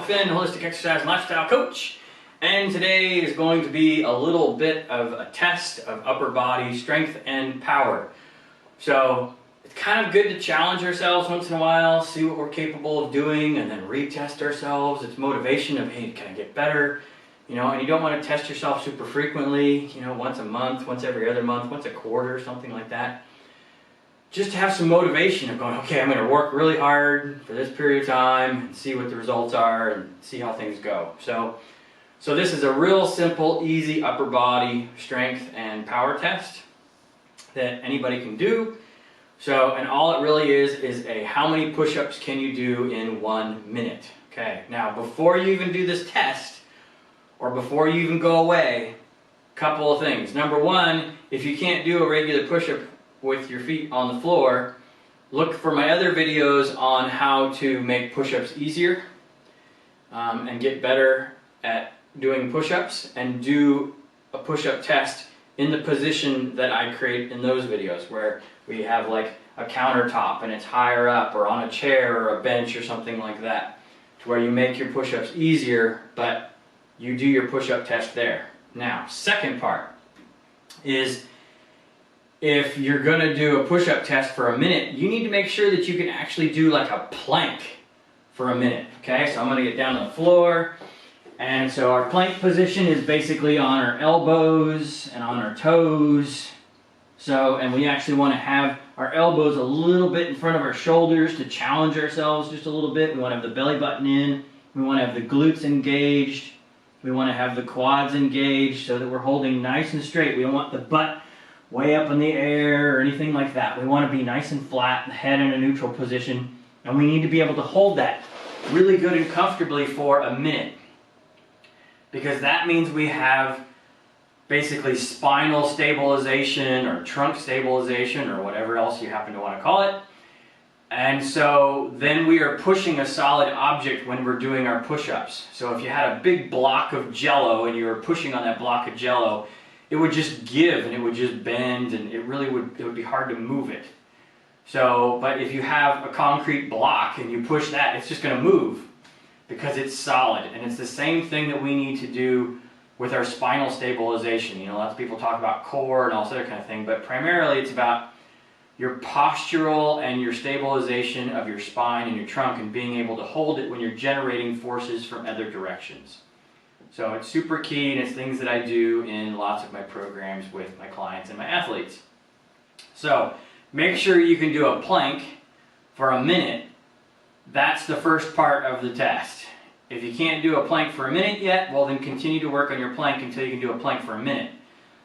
Michael Finn, Holistic Exercise and Lifestyle Coach, and today is going to be a little bit of a test of upper body strength and power. So it's kind of good to challenge ourselves once in a while, see what we're capable of doing, and then retest ourselves. It's motivation of, hey, can I get better? You know, and you don't want to test yourself super frequently, you know, once a month, once every other month, once a quarter, something like that. Just to have some motivation of going, okay, I'm going to work really hard for this period of time and see what the results are and see how things go. So this is a real simple, easy upper body strength and power test that anybody can do. So, and all it really is a how many push-ups can you do in 1 minute? Okay, now before you even do this test, or before you even go away, a couple of things. Number one, if you can't do a regular push-up with your feet on the floor, look for my other videos on how to make push-ups easier and get better at doing push-ups, and do a push-up test in the position that I create in those videos, where we have like a countertop and it's higher up, or on a chair or a bench or something like that, to where you make your push-ups easier, but you do your push-up test there. Now, second part is, if you're going to do a push-up test for a minute, you need to make sure that you can actually do like a plank for a minute. Okay, so I'm going to get down on the floor, and so our plank position is basically on our elbows and on our toes. So, and we actually want to have our elbows a little bit in front of our shoulders to challenge ourselves just a little bit. We want to have the belly button in. We want to have the glutes engaged. We want to have the quads engaged so that we're holding nice and straight. We don't want the butt way up in the air or anything like that. We want to be nice and flat, the head in a neutral position, and we need to be able to hold that really good and comfortably for a minute, because that means we have basically spinal stabilization or trunk stabilization or whatever else you happen to want to call it. And so then we are pushing a solid object when we're doing our push-ups. So if you had a big block of Jell-O and you were pushing on that block of Jell-O, it would just give and it would just bend, and it would be hard to move it. So, but if you have a concrete block and you push that, it's just going to move because it's solid. And it's the same thing that we need to do with our spinal stabilization. You know, lots of people talk about core and all this other kind of thing, but primarily it's about your postural and your stabilization of your spine and your trunk, and being able to hold it when you're generating forces from other directions. So it's super key, and it's things that I do in lots of my programs with my clients and my athletes. So make sure you can do a plank for a minute. That's the first part of the test. If you can't do a plank for a minute yet, well then continue to work on your plank until you can do a plank for a minute.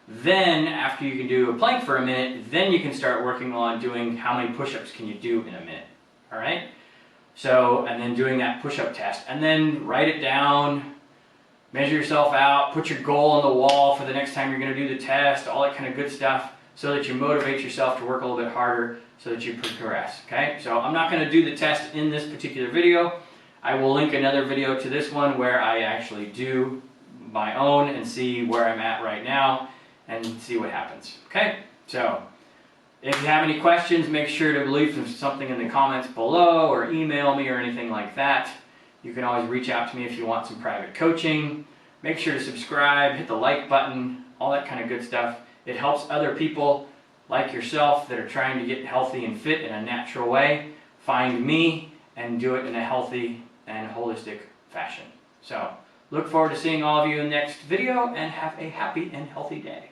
Then after you can do a plank for a minute, then you can start working on doing how many push-ups can you do in a minute. All right? So, and then doing that push-up test, and then write it down. Measure yourself out, put your goal on the wall for the next time you're going to do the test, all that kind of good stuff, so that you motivate yourself to work a little bit harder so that you progress. Okay, so I'm not going to do the test in this particular video. I will link another video to this one where I actually do my own and see where I'm at right now and see what happens. Okay, so if you have any questions, make sure to leave something in the comments below or email me or anything like that. You can always reach out to me if you want some private coaching. Make sure to subscribe, hit the like button, all that kind of good stuff. It helps other people like yourself that are trying to get healthy and fit in a natural way find me and do it in a healthy and holistic fashion. So look forward to seeing all of you in the next video, and have a happy and healthy day.